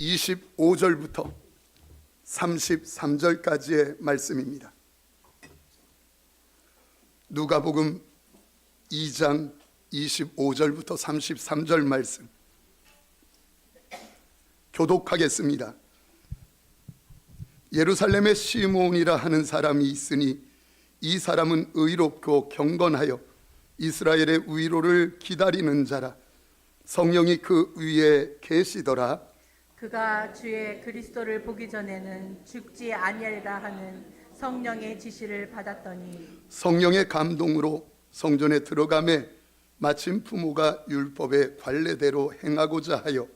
25절부터 33절까지의 말씀입니다. 누가복음 2장 25절부터 33절 말씀 교독하겠습니다. 예루살렘에 시므온이라 하는 사람이 있으니 이 사람은 의롭고 경건하여 이스라엘의 위로를 기다리는 자라. 성령이 그 위에 계시더라. 그가 주의 그리스도를 보기 전에는 죽지 아니하리라 하는 성령의 지시를 받았더니 성령의 감동으로 성전에 들어가매 마침 부모가 율법의 관례대로 행하고자 하여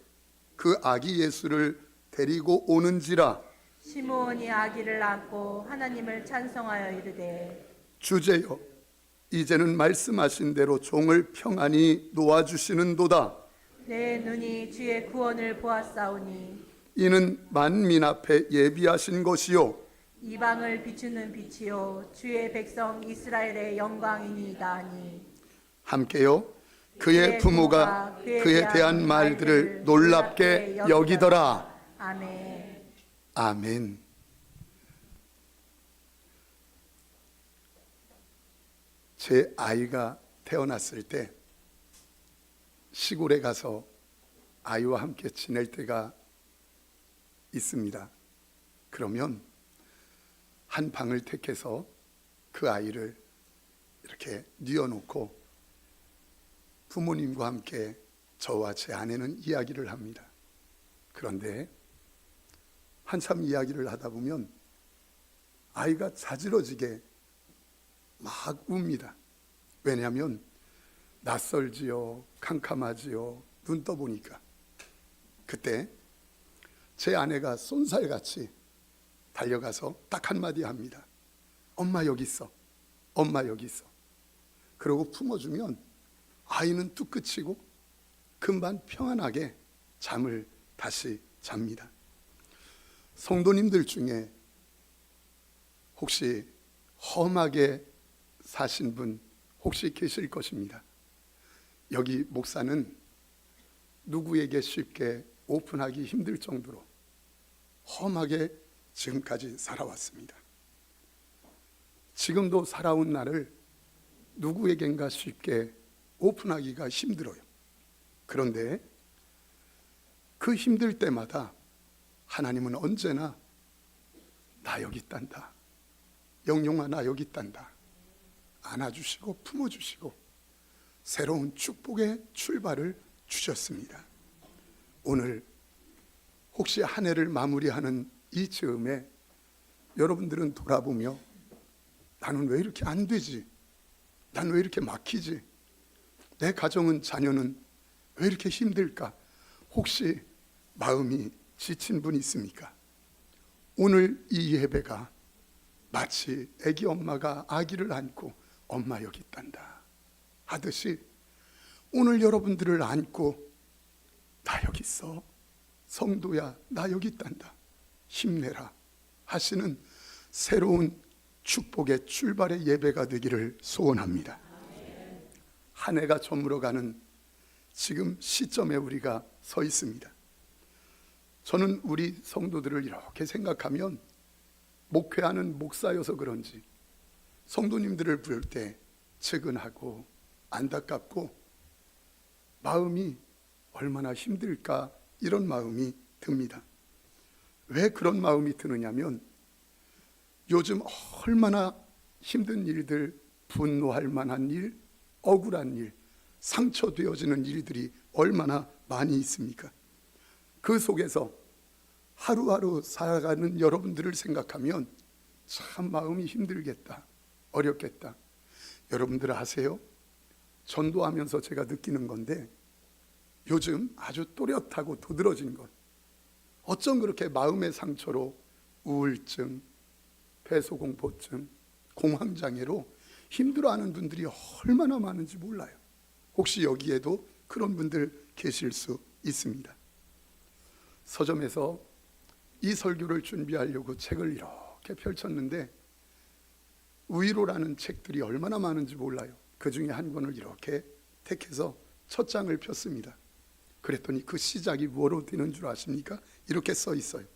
그 아기 예수를 데리고 오는지라. 시므온이 아기를 안고 하나님을 찬송하여 이르되 주제여, 이제는 말씀하신 대로 종을 평안히 놓아주시는도다. 내 눈이 주의 구원을 보았사오니 이는 만민 앞에 예비하신 것이요 이방을 비추는 빛이요 주의 백성 이스라엘의 영광이니이다 하니 함께요. 그의 부모가 그에 대한 말들을 놀랍게 여기더라. 아멘. 아멘. 제 아이가 태어났을 때 시골에 가서 아이와 함께 지낼 때가 있습니다. 그러면 한 방을 택해서 그 아이를 이렇게 뉘어놓고 부모님과 함께 저와 제 아내는 이야기를 합니다. 그런데 한참 이야기를 하다 보면 아이가 자지러지게 막 웁니다. 왜냐하면 낯설지요, 캄캄하지요, 눈 떠보니까. 그때 제 아내가 쏜살같이 달려가서 딱 한마디 합니다. 엄마 여기 있어. 엄마 여기 있어. 그러고 품어주면 아이는 뚝 그치고 금방 평안하게 잠을 다시 잡니다. 성도님들 중에 혹시 험하게 사신 분 혹시 계실 것입니다. 여기 목사는 누구에게 쉽게 오픈하기 힘들 정도로 험하게 지금까지 살아왔습니다. 지금도 살아온 나를 누구에겐가 쉽게 오픈하기가 힘들어요. 그런데 그 힘들 때마다 하나님은 언제나 나 여기 있단다. 영용아 나 여기 있단다. 안아주시고 품어주시고 새로운 축복의 출발을 주셨습니다. 오늘 혹시 한 해를 마무리하는 이 즈음에 여러분들은 돌아보며 나는 왜 이렇게 안 되지? 난 왜 이렇게 막히지? 내 가정은 자녀는 왜 이렇게 힘들까? 혹시 마음이 지친 분 있습니까? 오늘 이 예배가 마치 아기 엄마가 아기를 안고 엄마 여기 있단다 하듯이 오늘 여러분들을 안고 나 여기 있어. 성도야 나 여기 있단다. 힘내라 하시는 새로운 축복의 출발의 예배가 되기를 소원합니다. 한 해가 저물어가는 지금 시점에 우리가 서 있습니다. 저는 우리 성도들을 이렇게 생각하면 목회하는 목사여서 그런지 성도님들을 부를 때 측은하고 안타깝고 마음이 얼마나 힘들까 이런 마음이 듭니다. 왜 그런 마음이 드느냐면 요즘 얼마나 힘든 일들, 분노할 만한 일, 억울한 일, 상처되어지는 일들이 얼마나 많이 있습니까? 그 속에서 하루하루 살아가는 여러분들을 생각하면 참 마음이 힘들겠다, 어렵겠다. 여러분들 아세요? 전도하면서 제가 느끼는 건데 요즘 아주 또렷하고 도드라진 것, 어쩜 그렇게 마음의 상처로 우울증, 배소공포증, 공황장애로 힘들어하는 분들이 얼마나 많은지 몰라요. 혹시 여기에도 그런 분들 계실 수 있습니다. 서점에서 이 설교를 준비하려고 책을 이렇게 펼쳤는데 위로라는 책들이 얼마나 많은지 몰라요. 그 중에 한 권을 이렇게 택해서 첫 장을 폈습니다. 그랬더니 그 시작이 뭐로 되는 줄 아십니까? 이렇게 써 있어요.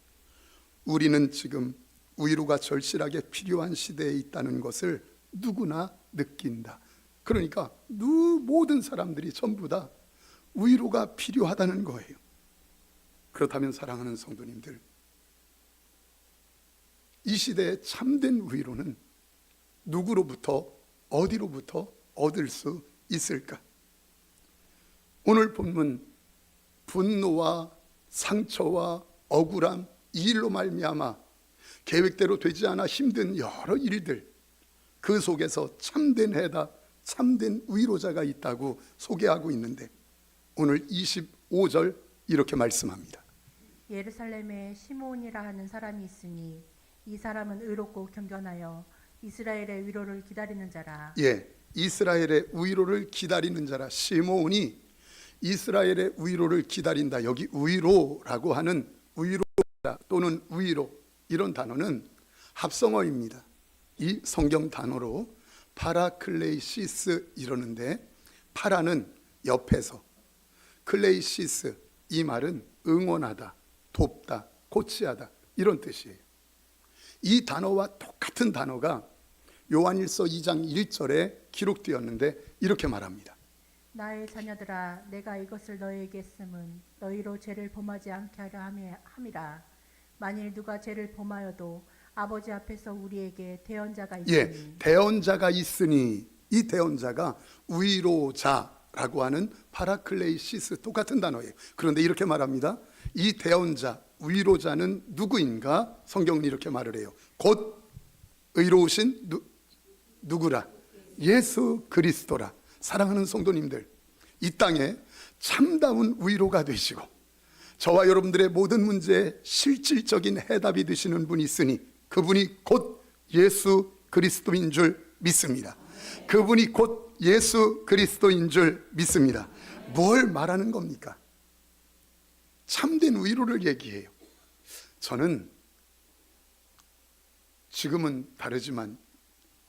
우리는 지금 위로가 절실하게 필요한 시대에 있다는 것을 누구나 느낀다. 그러니까 모든 사람들이 전부 다 위로가 필요하다는 거예요. 그렇다면 사랑하는 성도님들, 이 시대의 참된 위로는 누구로부터 어디로부터 얻을 수 있을까? 오늘 본문 분노와 상처와 억울함, 이 일로 말미암아 계획대로 되지 않아 힘든 여러 일들, 그 속에서 참된 해답, 참된 위로자가 있다고 소개하고 있는데 오늘 25절 이렇게 말씀합니다. 예루살렘에 시므온이라 하는 사람이 있으니 이 사람은 의롭고 경건하여 이스라엘의 위로를 기다리는 자라. 예, 이스라엘의 위로를 기다리는 자라. 시므온이 이스라엘의 위로를 기다린다. 여기 위로라고 하는 위로자 또는 위로, 이런 단어는 합성어입니다. 이 성경 단어로 파라클레이시스 이러는데, 파라는 옆에서, 클레이시스 이 말은 응원하다, 돕다, 코치하다, 이런 뜻이에요. 이 단어와 똑같은 단어가 요한일서 2장 1절에 기록되었는데 이렇게 말합니다. 나의 자녀들아, 내가 이것을 너희에게 쓰면 너희로 죄를 범하지 않게 하려 함이라. 만일 누가 죄를 범하여도 아버지 앞에서 우리에게 대언자가 있으니. 예, 대언자가 있으니, 이 대언자가 위로자라고 하는 파라클레이시스, 똑같은 단어예요. 그런데 이렇게 말합니다. 이 대언자, 위로자는 누구인가? 성경은 이렇게 말을 해요. 곧 의로우신 누구라? 예수 그리스도라. 사랑하는 성도님들, 이 땅에 참다운 위로가 되시고 저와 여러분들의 모든 문제에 실질적인 해답이 되시는 분이 있으니 그분이 곧 예수 그리스도인 줄 믿습니다. 그분이 곧 예수 그리스도인 줄 믿습니다. 뭘 말하는 겁니까? 참된 위로를 얘기해요. 저는 지금은 다르지만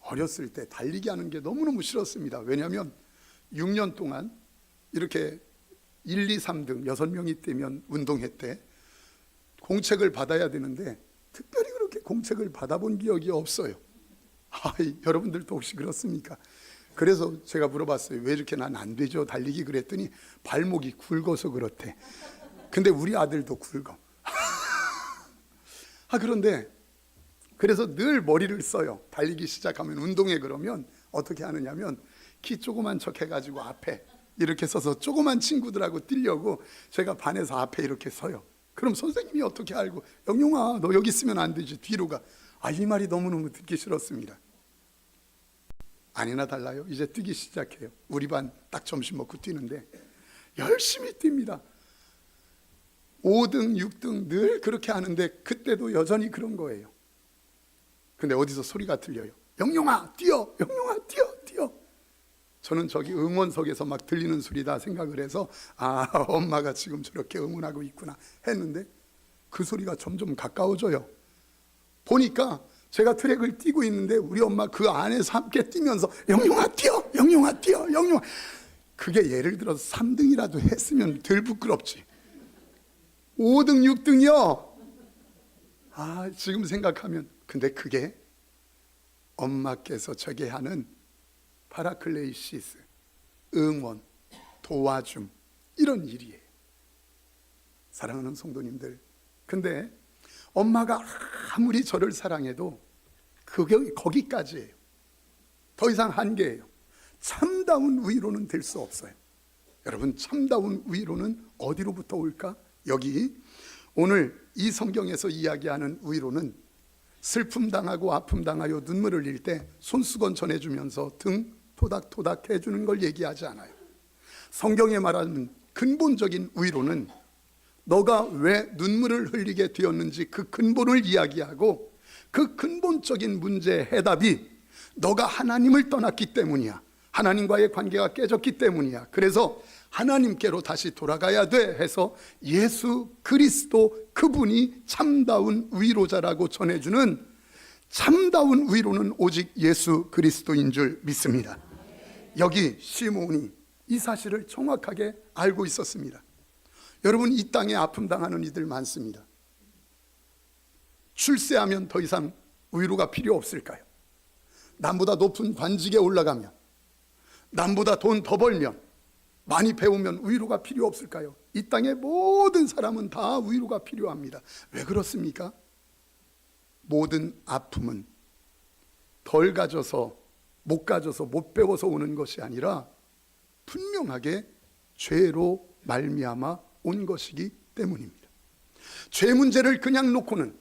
어렸을 때 달리기 하는 게 너무너무 싫었습니다. 왜냐하면 6년 동안 이렇게 1, 2, 3등 6명이 뛰면 운동회 때 공책을 받아야 되는데 특별히 그렇게 공책을 받아본 기억이 없어요. 여러분들도 혹시 그렇습니까? 그래서 제가 물어봤어요. 왜 이렇게 난 안 되죠? 달리기. 그랬더니 발목이 굵어서 그렇대. 근데 우리 아들도 굵어. 그런데 그래서 늘 머리를 써요. 달리기 시작하면, 운동회 그러면 어떻게 하느냐면 키 조그만 척 해가지고 앞에 이렇게 서서 조그만 친구들하고 뛰려고 제가 반에서 앞에 이렇게 서요. 그럼 선생님이 어떻게 알고, 영용아 너 여기 있으면 안 되지, 뒤로 가. 이 말이 너무너무 듣기 싫었습니다. 아니나 달라요. 이제 뛰기 시작해요. 우리 반 딱 점심 먹고 뛰는데 열심히 뜁니다. 5등, 6등 늘 그렇게 하는데 그때도 여전히 그런 거예요. 근데 어디서 소리가 들려요. 영용아 뛰어, 영용아 뛰어, 뛰어. 저는 저기 응원석에서 막 들리는 소리다 생각을 해서 엄마가 지금 저렇게 응원하고 있구나 했는데 그 소리가 점점 가까워져요. 보니까 제가 트랙을 뛰고 있는데 우리 엄마 그 안에서 함께 뛰면서 영용아 뛰어, 영용아 뛰어, 영용아. 그게 예를 들어서 3등이라도 했으면 덜 부끄럽지. 5등, 6등이요. 지금 생각하면, 근데 그게 엄마께서 저게 하는 파라클레이시스, 응원, 도와줌, 이런 일이에요. 사랑하는 성도님들, 근데 엄마가 아무리 저를 사랑해도 그게 거기까지예요. 더 이상 한계예요. 참다운 위로는 될 수 없어요. 여러분, 참다운 위로는 어디로부터 올까? 여기 오늘 이 성경에서 이야기하는 위로는 슬픔 당하고 아픔 당하여 눈물을 흘릴 때 손수건 전해주면서 등 토닥토닥 해주는 걸 얘기하지 않아요. 성경에 말하는 근본적인 위로는 너가 왜 눈물을 흘리게 되었는지 그 근본을 이야기하고, 그 근본적인 문제의 해답이 너가 하나님을 떠났기 때문이야. 하나님과의 관계가 깨졌기 때문이야. 그래서 하나님께로 다시 돌아가야 돼 해서 예수 그리스도, 그분이 참다운 위로자라고 전해주는, 참다운 위로는 오직 예수 그리스도인 줄 믿습니다. 여기 시므온이 이 사실을 정확하게 알고 있었습니다. 여러분, 이 땅에 아픔 당하는 이들 많습니다. 출세하면 더 이상 위로가 필요 없을까요? 남보다 높은 관직에 올라가면, 남보다 돈 더 벌면, 많이 배우면 위로가 필요 없을까요? 이 땅의 모든 사람은 다 위로가 필요합니다. 왜 그렇습니까? 모든 아픔은 덜 가져서, 못 가져서, 못 배워서 오는 것이 아니라 분명하게 죄로 말미암아 온 것이기 때문입니다. 죄 문제를 그냥 놓고는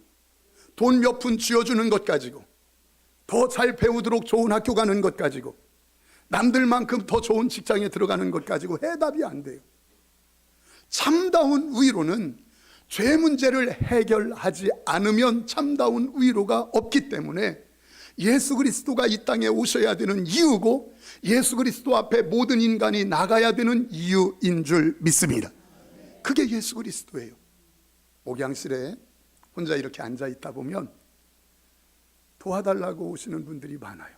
돈 몇 푼 쥐어주는 것 가지고, 더 잘 배우도록 좋은 학교 가는 것 가지고, 남들만큼 더 좋은 직장에 들어가는 것 가지고 해답이 안 돼요. 참다운 위로는 죄 문제를 해결하지 않으면 참다운 위로가 없기 때문에 예수 그리스도가 이 땅에 오셔야 되는 이유고, 예수 그리스도 앞에 모든 인간이 나가야 되는 이유인 줄 믿습니다. 그게 예수 그리스도예요. 목양실에 혼자 이렇게 앉아 있다 보면 도와달라고 오시는 분들이 많아요.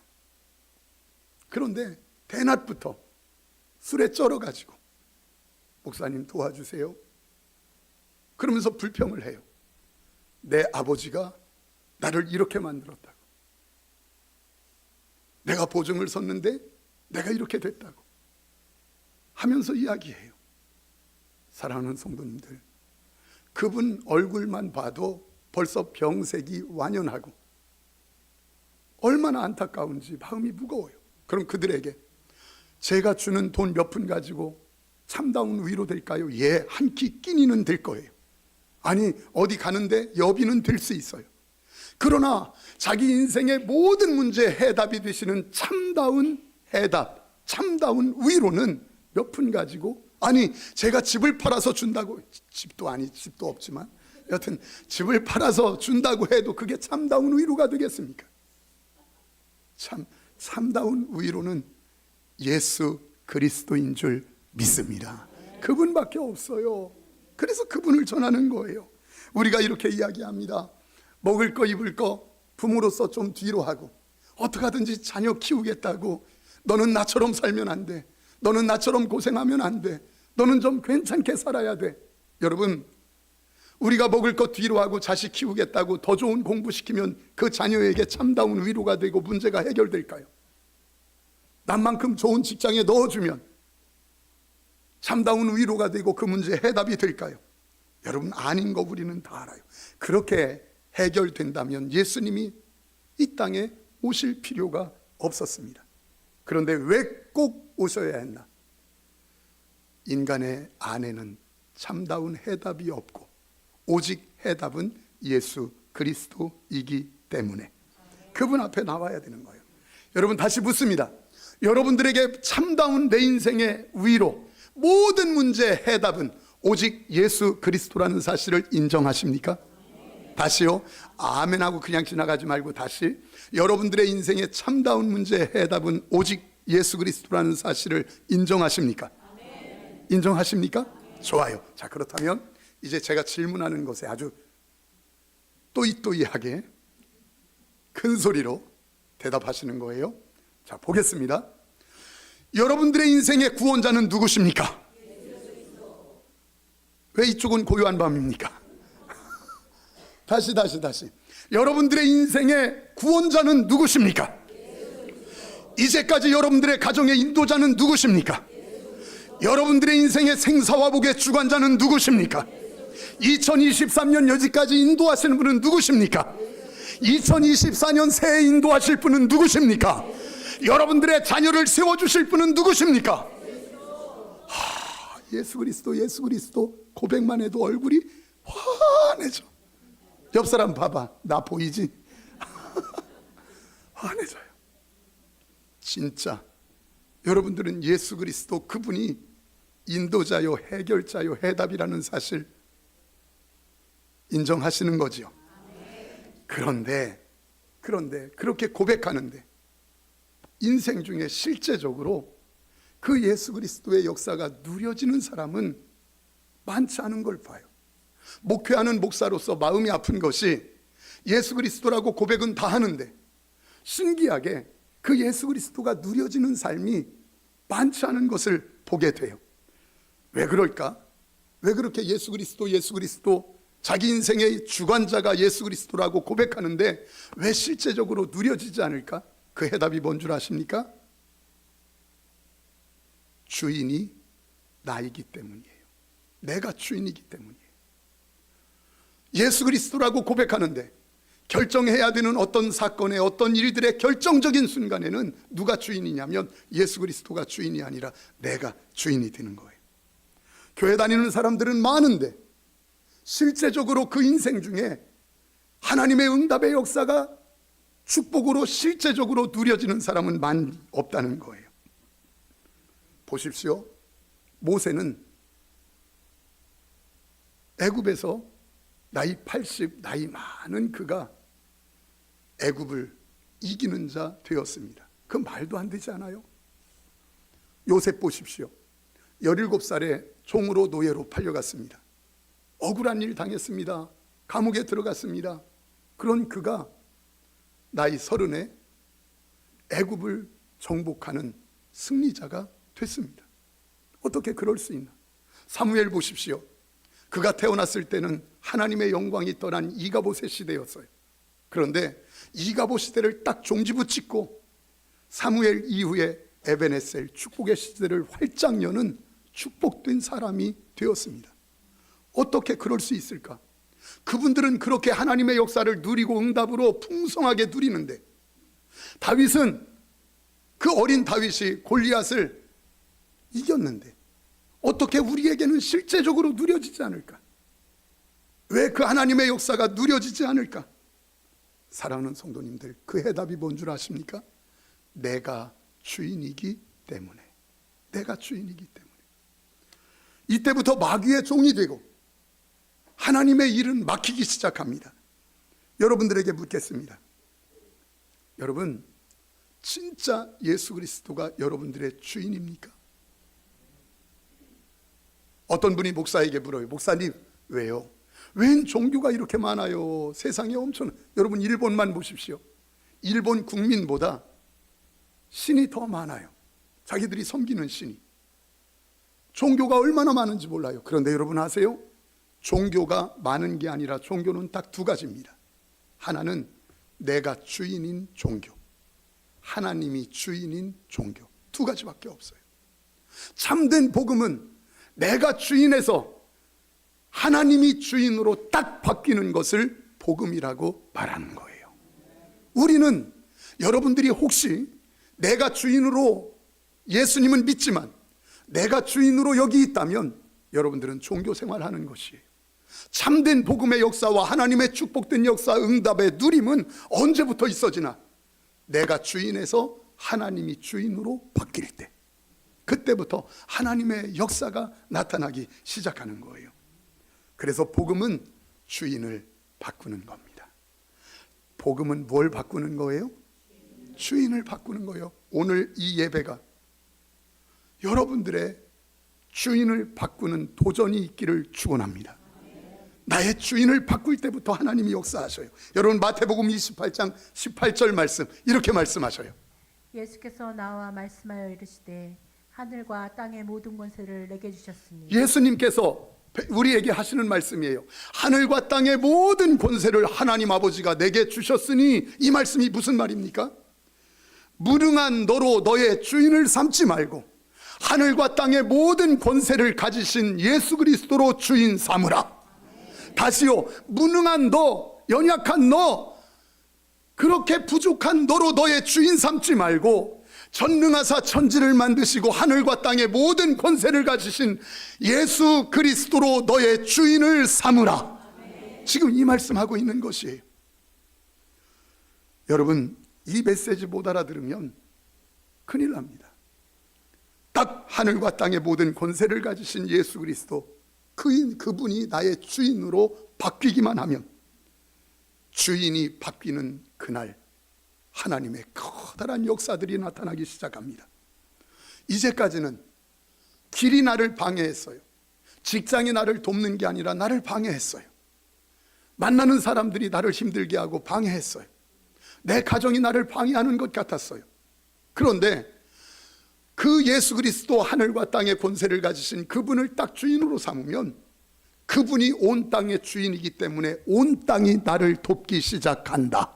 그런데 대낮부터 술에 쩔어가지고 목사님 도와주세요 그러면서 불평을 해요. 내 아버지가 나를 이렇게 만들었다고, 내가 보증을 섰는데 내가 이렇게 됐다고 하면서 이야기해요. 사랑하는 성도님들, 그분 얼굴만 봐도 벌써 병색이 완연하고 얼마나 안타까운지 마음이 무거워요. 그럼 그들에게 제가 주는 돈 몇 푼 가지고 참다운 위로 될까요? 예, 한 끼 끼니는 될 거예요. 아니, 어디 가는데 여비는 될 수 있어요. 그러나 자기 인생의 모든 문제에 해답이 되시는 참다운 해답, 참다운 위로는 몇 푼 가지고, 아니 제가 집을 팔아서 준다고, 집도 없지만 여튼 집을 팔아서 준다고 해도 그게 참다운 위로가 되겠습니까? 참다운 위로는 예수 그리스도인 줄 믿습니다. 그분밖에 없어요. 그래서 그분을 전하는 거예요. 우리가 이렇게 이야기합니다. 먹을 거 입을 거 부모로서 좀 뒤로 하고, 어떻게 하든지 자녀 키우겠다고, 너는 나처럼 살면 안 돼, 너는 나처럼 고생하면 안 돼, 너는 좀 괜찮게 살아야 돼. 여러분, 우리가 먹을 것 뒤로 하고 자식 키우겠다고 더 좋은 공부시키면 그 자녀에게 참다운 위로가 되고 문제가 해결될까요? 남만큼 좋은 직장에 넣어주면 참다운 위로가 되고 그 문제에 해답이 될까요? 여러분, 아닌 거 우리는 다 알아요. 그렇게 해결된다면 예수님이 이 땅에 오실 필요가 없었습니다. 그런데 왜 꼭 오셔야 했나? 인간의 안에는 참다운 해답이 없고 오직 해답은 예수 그리스도이기 때문에 그분 앞에 나와야 되는 거예요. 여러분, 다시 묻습니다. 여러분들에게 참다운 내 인생의 위로, 모든 문제의 해답은 오직 예수 그리스도라는 사실을 인정하십니까? 다시요. 아멘하고 그냥 지나가지 말고 다시, 여러분들의 인생의 참다운 문제의 해답은 오직 예수 그리스도라는 사실을 인정하십니까? 인정하십니까? 좋아요. 자, 그렇다면 이제 제가 질문하는 것에 아주 또이또이하게 큰 소리로 대답하시는 거예요. 자, 보겠습니다. 여러분들의 인생의 구원자는 누구십니까? 왜 이쪽은 고요한 밤입니까? 다시. 여러분들의 인생의 구원자는 누구십니까? 이제까지 여러분들의 가정의 인도자는 누구십니까? 여러분들의 인생의 생사화복의 주관자는 누구십니까? 2023년 여기까지 인도하시는 분은 누구십니까? 2024년 새해 인도하실 분은 누구십니까? 여러분들의 자녀를 세워주실 분은 누구십니까? 예수 그리스도 고백만 해도 얼굴이 환해져. 옆 사람 봐봐, 나 보이지? 환해져요. 진짜 여러분들은 예수 그리스도 그분이 인도자요, 해결자요, 해답이라는 사실 인정하시는 거지요. 그런데 그렇게 고백하는데 인생 중에 실제적으로 그 예수 그리스도의 역사가 누려지는 사람은 많지 않은 걸 봐요. 목회하는 목사로서 마음이 아픈 것이 예수 그리스도라고 고백은 다 하는데 신기하게 그 예수 그리스도가 누려지는 삶이 많지 않은 것을 보게 돼요. 왜 그럴까? 왜 그렇게 예수 그리스도 자기 인생의 주관자가 예수 그리스도라고 고백하는데 왜 실제적으로 누려지지 않을까? 그 해답이 뭔 줄 아십니까? 주인이 나이기 때문이에요. 내가 주인이기 때문이에요. 예수 그리스도라고 고백하는데 결정해야 되는 어떤 사건의 어떤 일들의 결정적인 순간에는 누가 주인이냐면 예수 그리스도가 주인이 아니라 내가 주인이 되는 거예요. 교회 다니는 사람들은 많은데 실제적으로 그 인생 중에 하나님의 응답의 역사가 축복으로 실제적으로 누려지는 사람은 많이 없다는 거예요. 보십시오. 모세는 애굽에서 나이 80, 나이 많은 그가 애굽을 이기는 자 되었습니다. 그 말도 안 되지 않아요? 요셉 보십시오. 17살에 종으로 노예로 팔려갔습니다. 억울한 일 당했습니다. 감옥에 들어갔습니다. 그런 그가 나이 30에 애굽을 정복하는 승리자가 됐습니다. 어떻게 그럴 수 있나? 사무엘 보십시오. 그가 태어났을 때는 하나님의 영광이 떠난 이가봇의 시대였어요. 그런데 이가봇 시대를 딱 종지부짓고 사무엘 이후에 에베네셀 축복의 시대를 활짝 여는 축복된 사람이 되었습니다. 어떻게 그럴 수 있을까? 그분들은 그렇게 하나님의 역사를 누리고 응답으로 풍성하게 누리는데 다윗은 그 어린 다윗이 골리앗을 이겼는데 어떻게 우리에게는 실제적으로 누려지지 않을까? 왜 그 하나님의 역사가 누려지지 않을까? 사랑하는 성도님들, 그 해답이 뭔 줄 아십니까? 내가 주인이기 때문에. 내가 주인이기 때문에. 이때부터 마귀의 종이 되고 하나님의 일은 막히기 시작합니다. 여러분들에게 묻겠습니다. 여러분, 진짜 예수 그리스도가 여러분들의 주인입니까? 어떤 분이 목사에게 물어요. 목사님, 왜요? 웬 종교가 이렇게 많아요? 세상에 엄청. 여러분, 일본만 보십시오. 일본 국민보다 신이 더 많아요. 자기들이 섬기는 신이. 종교가 얼마나 많은지 몰라요. 그런데 여러분 아세요? 종교가 많은 게 아니라 종교는 딱 두 가지입니다. 하나는 내가 주인인 종교, 하나님이 주인인 종교. 두 가지밖에 없어요. 참된 복음은 내가 주인에서 하나님이 주인으로 딱 바뀌는 것을 복음이라고 말하는 거예요. 우리는 여러분들이 혹시 내가 주인으로 예수님은 믿지만 내가 주인으로 여기 있다면 여러분들은 종교 생활하는 것이에요. 참된 복음의 역사와 하나님의 축복된 역사, 응답의 누림은 언제부터 있어지나? 내가 주인에서 하나님이 주인으로 바뀔 때, 그때부터 하나님의 역사가 나타나기 시작하는 거예요. 그래서 복음은 주인을 바꾸는 겁니다. 복음은 뭘 바꾸는 거예요? 주인을 바꾸는 거예요. 오늘 이 예배가 여러분들의 주인을 바꾸는 도전이 있기를 축원합니다. 나의 주인을 바꿀 때부터 하나님이 역사하셔요. 여러분, 마태복음 28장 18절 말씀 이렇게 말씀하셔요. 예수께서 나와 말씀하여 이르시되 하늘과 땅의 모든 권세를 내게 주셨으니. 예수님께서 우리에게 하시는 말씀이에요. 하늘과 땅의 모든 권세를 하나님 아버지가 내게 주셨으니, 이 말씀이 무슨 말입니까? 무능한 너로 너의 주인을 삼지 말고 하늘과 땅의 모든 권세를 가지신 예수 그리스도로 주인 삼으라. 다시요, 무능한 너, 연약한 너, 그렇게 부족한 너로 너의 주인 삼지 말고 전능하사 천지를 만드시고 하늘과 땅의 모든 권세를 가지신 예수 그리스도로 너의 주인을 삼으라. 지금 이 말씀하고 있는 것이에요. 여러분, 이 메시지 못 알아들으면 큰일 납니다. 딱 하늘과 땅의 모든 권세를 가지신 예수 그리스도, 그분이 나의 주인으로 바뀌기만 하면, 주인이 바뀌는 그날 하나님의 커다란 역사들이 나타나기 시작합니다. 이제까지는 길이 나를 방해했어요. 직장이 나를 돕는 게 아니라 나를 방해했어요. 만나는 사람들이 나를 힘들게 하고 방해했어요. 내 가정이 나를 방해하는 것 같았어요. 그런데 그 예수 그리스도, 하늘과 땅의 권세를 가지신 그분을 딱 주인으로 삼으면 그분이 온 땅의 주인이기 때문에 온 땅이 나를 돕기 시작한다.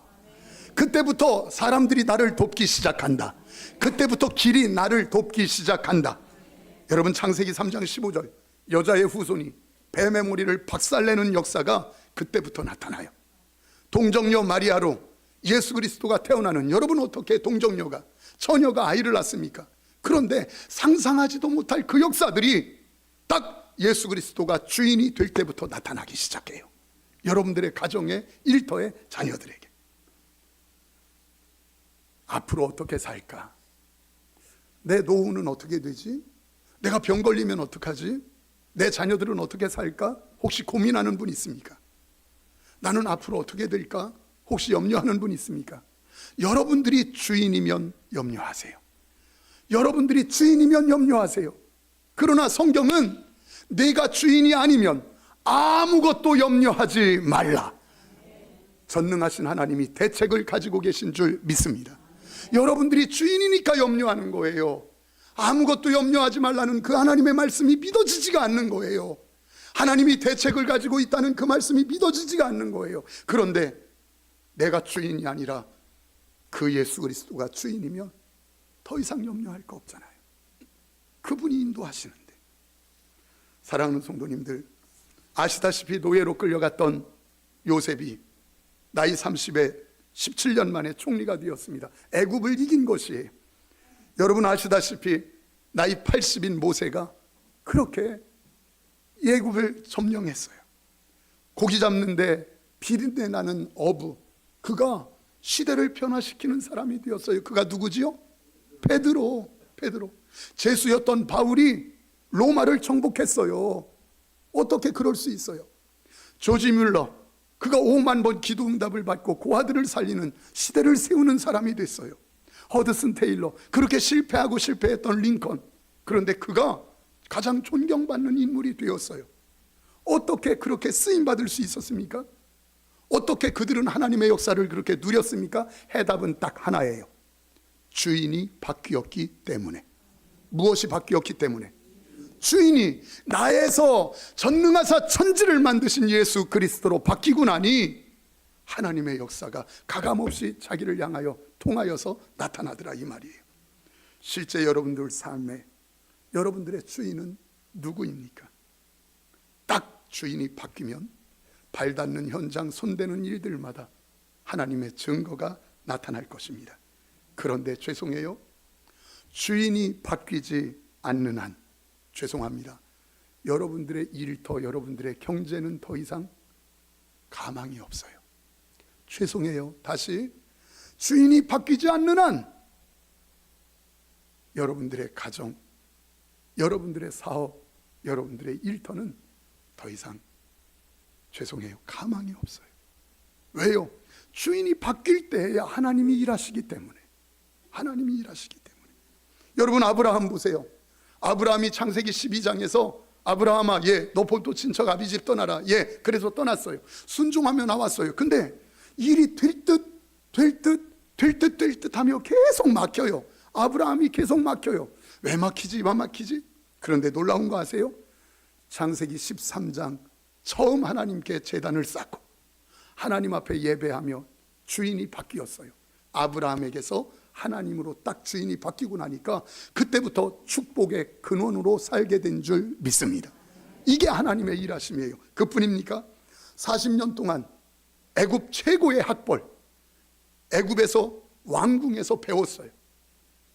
그때부터 사람들이 나를 돕기 시작한다. 그때부터 길이 나를 돕기 시작한다. 여러분, 창세기 3장 15절 여자의 후손이 뱀의 머리를 박살내는 역사가 그때부터 나타나요. 동정녀 마리아로 예수 그리스도가 태어나는, 여러분 어떻게 동정녀가, 처녀가 아이를 낳습니까? 그런데 상상하지도 못할 그 역사들이 딱 예수 그리스도가 주인이 될 때부터 나타나기 시작해요. 여러분들의 가정의 일터의 자녀들에게. 앞으로 어떻게 살까? 내 노후는 어떻게 되지? 내가 병 걸리면 어떡하지? 내 자녀들은 어떻게 살까? 혹시 고민하는 분 있습니까? 나는 앞으로 어떻게 될까? 혹시 염려하는 분 있습니까? 여러분들이 주인이면 염려하세요. 여러분들이 주인이면 염려하세요. 그러나 성경은 내가 주인이 아니면 아무것도 염려하지 말라. 전능하신 하나님이 대책을 가지고 계신 줄 믿습니다. 여러분들이 주인이니까 염려하는 거예요. 아무것도 염려하지 말라는 그 하나님의 말씀이 믿어지지가 않는 거예요. 하나님이 대책을 가지고 있다는 그 말씀이 믿어지지가 않는 거예요. 그런데 내가 주인이 아니라 그 예수 그리스도가 주인이면 더 이상 염려할 거 없잖아요. 그분이 인도하시는데. 사랑하는 성도님들, 아시다시피 노예로 끌려갔던 요셉이 나이 30에 17년 만에 총리가 되었습니다. 애굽을 이긴 것이에요. 여러분 아시다시피 나이 80인 모세가 그렇게 애굽을 점령했어요. 고기 잡는데 비린내 나는 어부, 그가 시대를 변화시키는 사람이 되었어요. 그가 누구지요? 베드로. 죄수였던 바울이 로마를 정복했어요. 어떻게 그럴 수 있어요? 조지 뮬러, 그가 5만 번 기도 응답을 받고 고아들을 살리는, 시대를 세우는 사람이 됐어요. 허드슨 테일러, 그렇게 실패했던 링컨, 그런데 그가 가장 존경받는 인물이 되었어요. 어떻게 그렇게 쓰임받을 수 있었습니까? 어떻게 그들은 하나님의 역사를 그렇게 누렸습니까? 해답은 딱 하나예요. 주인이 바뀌었기 때문에. 무엇이 바뀌었기 때문에? 주인이 나에서 전능하사 천지를 만드신 예수 그리스도로 바뀌고 나니 하나님의 역사가 가감없이 자기를 향하여 통하여서 나타나더라, 이 말이에요. 실제 여러분들 삶에 여러분들의 주인은 누구입니까? 딱 주인이 바뀌면 발 닿는 현장, 손대는 일들마다 하나님의 증거가 나타날 것입니다. 그런데 죄송해요, 주인이 바뀌지 않는 한, 죄송합니다, 여러분들의 일터, 여러분들의 경제는 더 이상 가망이 없어요. 죄송해요, 다시, 주인이 바뀌지 않는 한 여러분들의 가정, 여러분들의 사업, 여러분들의 일터는 더 이상, 죄송해요, 가망이 없어요. 왜요? 주인이 바뀔 때에야 하나님이 일하시기 때문에. 하나님이 일하시기 때문에. 여러분 아브라함 보세요. 아브라함이 창세기 12장에서 아브라함아, 너 본토 친척 아비집 떠나라. 그래서 떠났어요. 순종하며 나왔어요. 근데 일이 될 듯 하며 계속 막혀요. 아브라함이 계속 막혀요. 왜 막히지? 그런데 놀라운 거 아세요? 창세기 13장 처음 하나님께 제단을 쌓고 하나님 앞에 예배하며 주인이 바뀌었어요. 아브라함에게서 하나님으로 딱 주인이 바뀌고 나니까 그때부터 축복의 근원으로 살게 된 줄 믿습니다. 이게 하나님의 일하심이에요. 그뿐입니까? 40년 동안 애굽 최고의 학벌, 애굽에서 왕궁에서 배웠어요.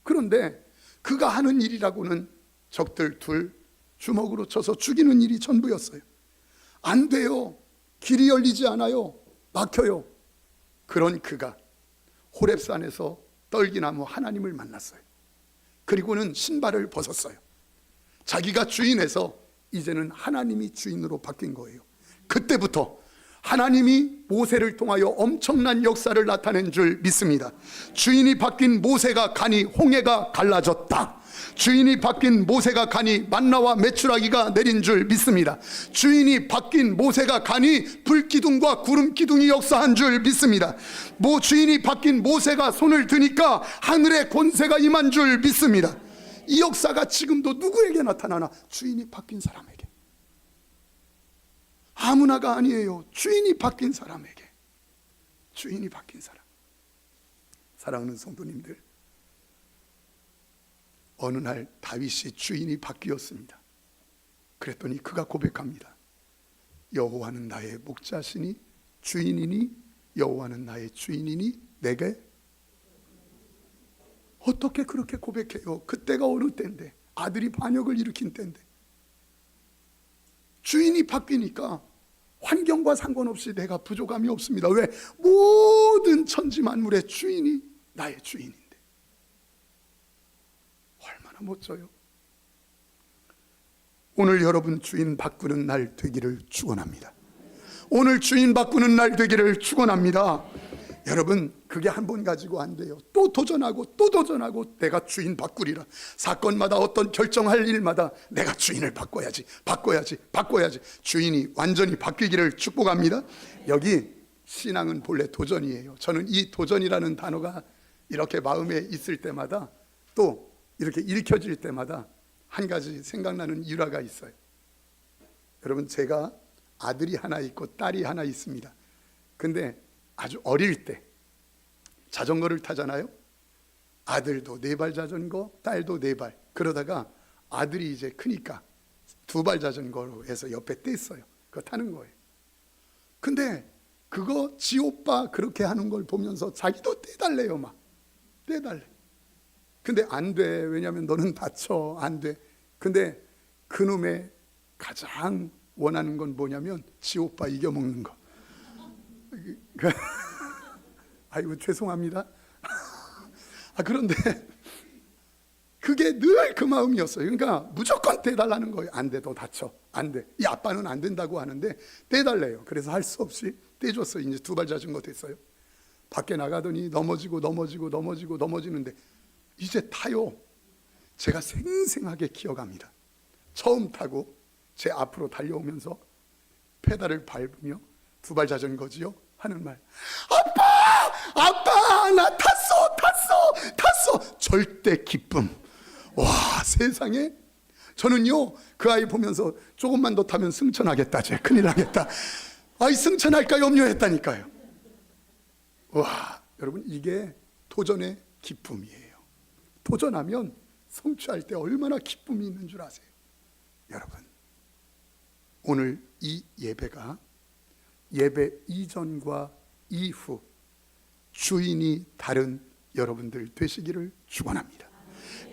그런데 그가 하는 일이라고는 적들 둘 주먹으로 쳐서 죽이는 일이 전부였어요. 안 돼요. 길이 열리지 않아요. 막혀요. 그런 그가 호렙산에서 떨기나무 하나님을 만났어요. 그리고는 신발을 벗었어요. 자기가 주인에서 이제는 하나님이 주인으로 바뀐 거예요. 그때부터 하나님이 모세를 통하여 엄청난 역사를 나타낸 줄 믿습니다. 주인이 바뀐 모세가 가니 홍해가 갈라졌다. 주인이 바뀐 모세가 가니 만나와 메추라기가 내린 줄 믿습니다. 주인이 바뀐 모세가 가니 불기둥과 구름기둥이 역사한 줄 믿습니다. 주인이 바뀐 모세가 손을 드니까 하늘의 권세가 임한 줄 믿습니다. 이 역사가 지금도 누구에게 나타나나? 주인이 바뀐 사람에게. 아무나가 아니에요. 주인이 바뀐 사람에게. 주인이 바뀐 사람. 사랑하는 성도님들, 어느 날 다윗이 주인이 바뀌었습니다. 그랬더니 그가 고백합니다. 여호와는 나의 목자시니 주인이니 여호와는 나의 주인이니 내게. 어떻게 그렇게 고백해요? 그때가 어느 때인데, 아들이 반역을 일으킨 때인데. 주인이 바뀌니까 환경과 상관없이 내가 부족함이 없습니다. 왜? 모든 천지 만물의 주인이 나의 주인인데. 얼마나 멋져요. 오늘 여러분 주인 바꾸는 날 되기를 축원합니다. 오늘 주인 바꾸는 날 되기를 축원합니다. 여러분, 그게 한 번 가지고 안 돼요. 또 도전하고 또 도전하고 내가 주인 바꾸리라. 사건마다 어떤 결정할 일마다 내가 주인을 바꿔야지, 바꿔야지, 바꿔야지. 주인이 완전히 바뀌기를 축복합니다. 여기 신앙은 본래 도전이에요. 저는 이 도전이라는 단어가 이렇게 마음에 있을 때마다, 또 이렇게 읽혀질 때마다 한 가지 생각나는 일화가 있어요. 여러분, 제가 아들이 하나 있고 딸이 하나 있습니다. 근데 아주 어릴 때 자전거를 타잖아요. 아들도 4발 자전거, 딸도 4발. 그러다가 아들이 이제 크니까 2발 자전거로 해서 옆에 뗐어요. 그거 타는 거예요. 근데 그거 지 오빠 그렇게 하는 걸 보면서 자기도 떼달래요. 막 떼달래. 근데 안 돼. 왜냐하면 너는 다쳐. 안 돼. 근데 그놈의 가장 원하는 건 뭐냐면 지 오빠 이겨먹는 거. 아이고 죄송합니다. 그런데 그게 늘 그 마음이었어요. 그러니까 무조건 떼달라는 거예요. 안 돼, 너 다쳐. 안 돼. 이 아빠는 안 된다고 하는데 떼달래요. 그래서 할 수 없이 떼줬어요. 이제 2발 자전거 됐어요. 밖에 나가더니 넘어지는데 이제 타요. 제가 생생하게 기억합니다. 처음 타고 제 앞으로 달려오면서 페달을 밟으며 2발 자전거지요? 하는 말. 아빠, 나 탔어. 절대 기쁨. 와, 세상에. 저는요, 그 아이 보면서 조금만 더 타면 승천하겠다. 쟤 큰일 나겠다. 아이 승천할까 염려했다니까요. 와, 여러분, 이게 도전의 기쁨이에요. 도전하면 성취할 때 얼마나 기쁨이 있는 줄 아세요? 여러분, 오늘 이 예배가 예배 이전과 이후 주인이 다른 여러분들 되시기를 축원합니다.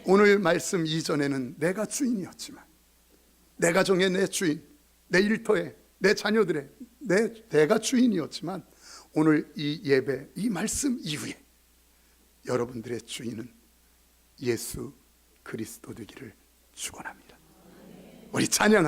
오늘 말씀 이전에는 내가 주인이었지만, 내 가정의 내 주인, 내 일터에 내 자녀들의 내가 주인이었지만, 오늘 이 예배 이 말씀 이후에 여러분들의 주인은 예수 그리스도 되기를 축원합니다. 우리 찬양하자.